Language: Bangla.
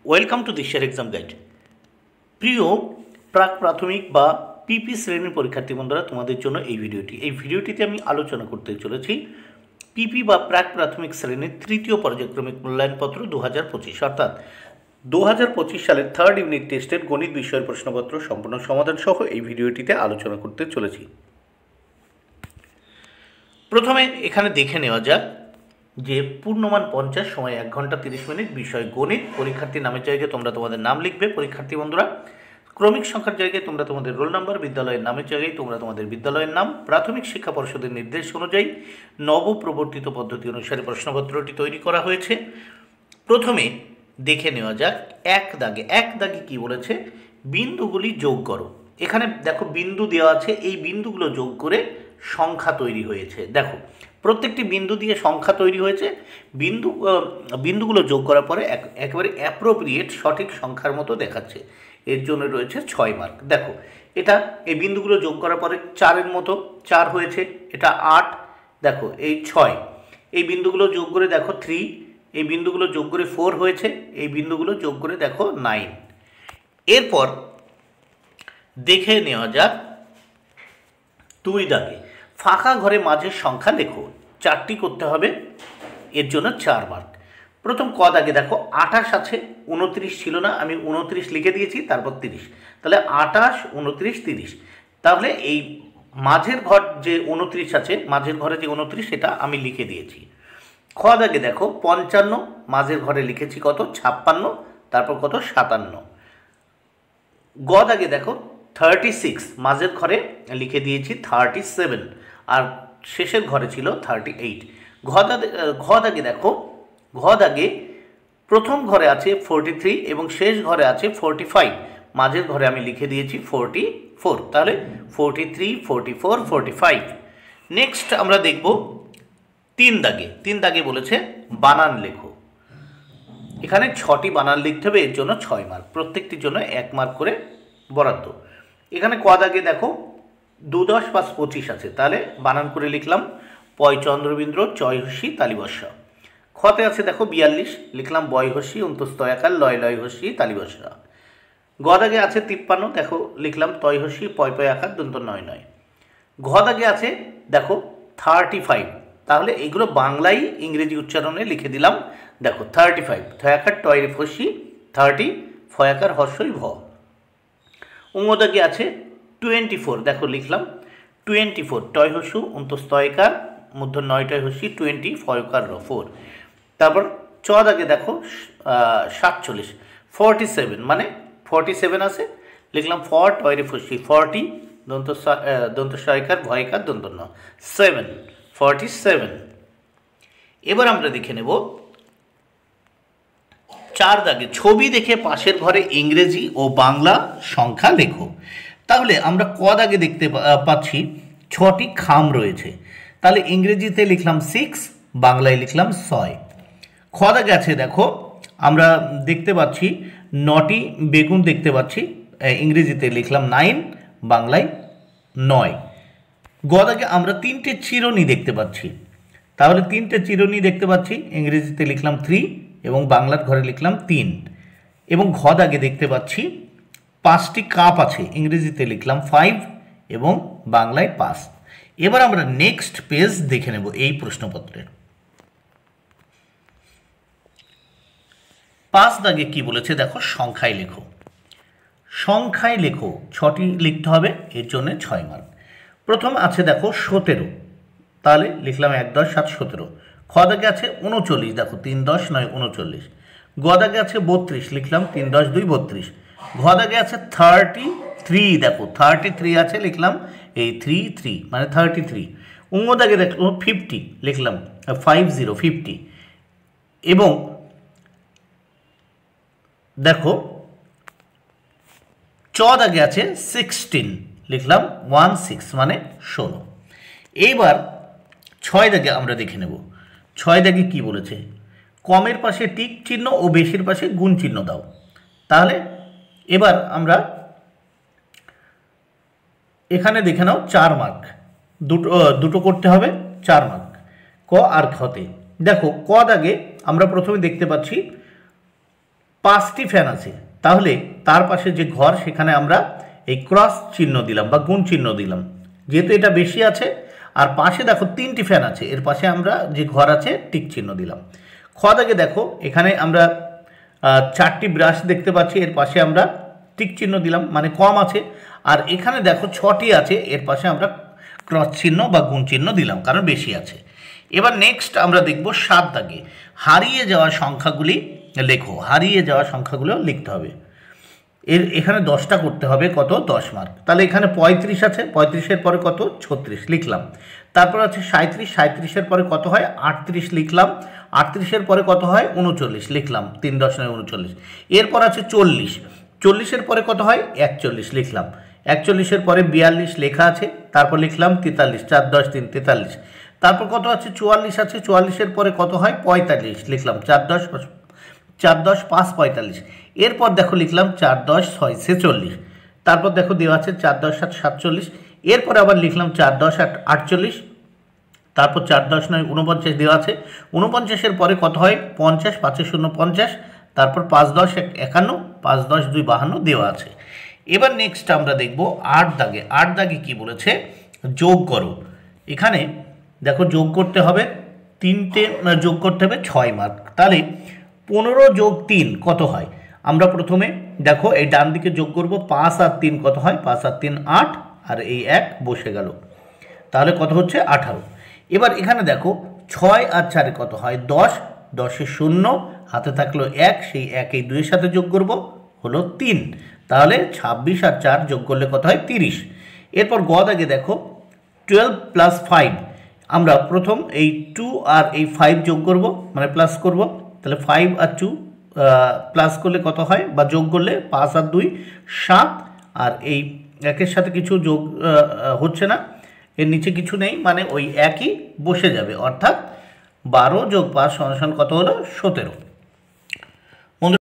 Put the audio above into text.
ওয়েলকাম টু দিশার এক্সাম গাইড। প্রিয় প্রাক প্রাথমিক বা পিপি শ্রেণীর পরীক্ষার্থী বন্ধুরা, তোমাদের জন্য এই ভিডিওটিতে আমি আলোচনা করতে চলেছি পিপি বা প্রাক প্রাথমিক শ্রেণীর তৃতীয় পর্যায়ক্রমিক মূল্যায়নপত্র 2025, অর্থাৎ 2025 সালের থার্ড ইউনিট টেস্টের গণিত বিষয়ের প্রশ্নপত্র সম্পূর্ণ সমাধান সহ এই ভিডিওটিতে আলোচনা করতে চলেছি। প্রথমে এখানে দেখে নেওয়া যাক যে পূর্ণমান 50, সময় 1 ঘন্টা 30 মিনিট, বিষয় গণিত। পরীক্ষার্থী নামের জায়গায় তোমরা তোমাদের নাম লিখবে পরীক্ষার্থী বন্ধুরা। ক্রমিক সংখ্যার জায়গায় তোমরা তোমাদের রোল নাম্বার, বিদ্যালয়ের নামের জায়গায় তোমরা তোমাদের বিদ্যালয়ের নাম। প্রাথমিক শিক্ষা পর্ষদের নির্দেশ অনুযায়ী নবপ্রবর্তিত পদ্ধতি অনুসারে প্রশ্নপত্রটি তৈরি করা হয়েছে। প্রথমে দেখে নেওয়া যাক এক দাগে কি বলেছে, বিন্দুগুলি যোগ করো। এখানে দেখো বিন্দু দেওয়া আছে, এই বিন্দুগুলো যোগ করে সংখ্যা তৈরি হয়েছে। দেখো প্রত্যেকটি বিন্দু দিয়ে সংখ্যা তৈরি হয়েছে। বিন্দুগুলো যোগ করার পরে একেবারে অ্যাপ্রোপ্রিয়েট সঠিক সংখ্যার মতো দেখাচ্ছে, এর জন্য রয়েছে 6 মার্ক। দেখো এটা এই বিন্দুগুলো যোগ করার পরে 4-এর মতো 4 হয়েছে, এটা 8, দেখো এই 6, এই বিন্দুগুলো যোগ করে দেখো 3, এই বিন্দুগুলো যোগ করে 4 হয়েছে, এই বিন্দুগুলো যোগ করে দেখো 9। এরপর দেখে নেওয়া যাক 2 দাগে, ফাঁকা ঘরে মাঝের সংখ্যা লেখো। 4টি করতে হবে, এর জন্য 4 মার্ক। প্রথম ক দাগে দেখো 28 আছে, 29 ছিল না, আমি 29 লিখে দিয়েছি, তারপর 30, তাহলে 28, 29, 30। তাহলে এই মাঝের ঘর যে 29 আছে, মাঝের ঘরে যে 29 সেটা আমি লিখে দিয়েছি। খ দাগে দেখো 55, মাঝের ঘরে লিখেছি কত, 56, তারপর কত, 57। গ দাগে দেখো 36, মাঝের ঘরে লিখে দিয়েছি 37, আর শেষের ঘরে ছিল 38। ঘ দাগে দেখো, ঘ দাগে প্রথম ঘরে আছে 43 এবং শেষ ঘরে আছে 45, মাঝের ঘরে আমি লিখে দিয়েছি 44, তাহলে 43, 44, 45। নেক্সট আমরা দেখব 3 দাগে বলেছে বানান লেখো। এখানে 6টি বানান লিখতে হবে, এর জন্য 6 মার্ক, প্রত্যেকটির জন্য 1 মার্ক করে বরাদ্দ। এখানে ক দাগে দেখো 2, 10, 5, 25 আছে, তাহলে বানান করে লিখলাম পয় চন্দ্রবিন্দ্র চয় হস্যি তালিবস্যা। খতে আছে দেখো 42, লিখলাম বয় হস্যি অন্তস্তয়াকার লয় লয় হস্যি তালিবস্যা। গ দাগে আছে 53, দেখো লিখলাম তয় হস্যি পয় পয় আকার দন্ত নয় নয়। ঘ দাগে আছে দেখো 35, তাহলে এগুলো বাংলায় ইংরেজি উচ্চারণে লিখে দিলাম। দেখো 35, থয়াকার টয় হস্যি 30, ফয়াকার হস্যই ভ। উঙ্গ দাগে আছে 24, দেখো লিখলাম 24, টয় হস্যু অন্তস্তয়কার মধ্য 9 টয় হস্যি 20, ফয়কার র 4। তারপর চ দাগে দেখো 47, 47 মানে 47 আছে, লিখলাম ফর টয় হস্যি 40, দন্ত সয়কার ভয়কার দন্ত ন 7, 47। এবার আমরা দেখে নেব 4 দাগে, ছবি দেখে পাশের ঘরে ইংরেজি ও বাংলা সংখ্যা লেখো। তাহলে আমরা ক দাগে দেখতে পাচ্ছি 6টি খাম রয়েছে, তাহলে ইংরেজিতে লিখলাম 6, বাংলায় লিখলাম 6। খ দাগে আছে দেখো আমরা দেখতে পাচ্ছি 9টি বেগুন দেখতে পাচ্ছি, ইংরেজিতে লিখলাম 9, বাংলায় 9। গ দাগে আমরা 3টে চিরুনি দেখতে পাচ্ছি, তাহলে 3টে চিরুনি দেখতে পাচ্ছি, ইংরেজিতে লিখলাম 3 এবং বাংলার ঘরে লিখলাম 3। এবং ঘ দাগে দেখতে পাচ্ছি 5টি কাপ আছে, ইংরেজিতে লিখলাম 5 এবং বাংলায় 5। এবার আমরা নেক্সট পেজ দেখে নেব এই প্রশ্নপত্রের। 5 দাগে কি বলেছে দেখো, সংখ্যায় লেখো। সংখ্যায় লেখো 6টি লিখতে হবে, এর জন্য 6 মার্ক। প্রথম আছে দেখো 17, তাহলে লিখলাম 1, 10, 7, 17। খ দাগে আছে 39, দেখো 3, 10, 9, 39। গ দাগে আছে 32, লিখলাম 3, 10, 2, 32। ঘ দাগে আছে 33, দেখো 33 আছে, লিখলাম এই 3 মানে 33। উঙ্গ দাগে দেখো 50, লিখলাম 50, 50। এবং দেখো চ দাগে আছে 16, লিখলাম 16 মানে 16। এইবার 6 দাগে আমরা দেখে নেব। 6 দাগে কি বলেছে, কমের পাশে টিক চিহ্ন ও বেশির পাশে গুণ চিহ্ন দাও। তাহলে এবার আমরা এখানে দেখে নাও 4 মার্ক, দুটো করতে হবে, 4 মার্ক ক আর খতে। দেখো ক দাগে আমরা প্রথমে দেখতে পাচ্ছি 5টি ফ্যান আছে, তাহলে তার পাশে যে ঘর সেখানে আমরা এই ক্রস চিহ্ন দিলাম বা গুণ চিহ্ন দিলাম, যেহেতু এটা বেশি আছে। আর পাশে দেখো 3টি ফ্যান আছে, এর পাশে আমরা যে ঘর আছে টিক চিহ্ন দিলাম। খ দাগে দেখো এখানে আমরা 4টি ব্রাশ দেখতে পাচ্ছি, এর পাশে আমরা টিক চিহ্ন দিলাম, মানে কম আছে। আর এখানে দেখো 6টি আছে, এর পাশে আমরা ক্রস চিহ্ন বা গুণ চিহ্ন দিলাম, কারণ বেশি আছে। এবার নেক্সট আমরা দেখব 7 দাগে হারিয়ে যাওয়া সংখ্যাগুলি লেখো। হারিয়ে যাওয়া সংখ্যাগুলো লিখতে হবে। এখানে 10টা করতে হবে, কত 10 মার্ক। তাহলে এখানে 35 আছে, 35-এর পরে কত 36 লিখলাম। তারপর আছে 37, 37-এর পরে কত হয় 38 লিখলাম। 38-এর পরে কত হয় 39 লিখলাম, 3.39। এরপর আছে 40, 40-এর পরে কত হয় 41 লিখলাম। 41-এর পরে 42 লেখা আছে, তারপর লিখলাম 43, 4-10-3 43। তারপর কত আছে 44 আছে, 44-এর পরে কত হয় 45 লিখলাম, 4-10-5 45। এরপর দেখো লিখলাম 4-10-6 46। তারপর দেখো দেওয়া আছে 4-10-7 47। এরপরে আবার লিখলাম 4-10-8 48। তারপর 4-10-9 49 দেওয়া আছে। 49-এর পরে কত হয় 50, 5-0 50। তারপর 5-10 51, 5-10-2 52 দেওয়া আছে। এবার নেক্সট আমরা দেখব 8 দাগে। 8 দাগে কি বলেছে, যোগ করো। এখানে দেখো যোগ করতে হবে 3টে, যোগ করতে হবে 6 মার্ক। তাহলে 15 যোগ 3 কত হয়, আমরা প্রথমে দেখো এই ডান দিকে যোগ করব। 5 আর 3 কত হয়, 5 আর 3 8, আর এই 1 বসে গেল, তাহলে কত হচ্ছে 18। এবার এখানে দেখো 6 আর 4 কত হয় 10, 10-এ 0 হাতে থাকলো 1, সেই 1 এই 2-এর সাথে যোগ করব, হলো 3। তাহলে 26 আর 4 যোগ করলে কত হয় 30। এরপর গ দাগে দেখো 12 + 5, আমরা প্রথম এই 2 আর এই 5 যোগ করব, মানে প্লাস করব। তাহলে 5 আর 2 প্লাস করলে কত হয় বা যোগ করলে 5 আর 2 7, আর এই একের সাথে কিছু যোগ হচ্ছে না, এর নিচে কিছু নেই, মানে ওই একই বসে যাবে, অর্থাৎ 12 + 5 = কত হলো 17।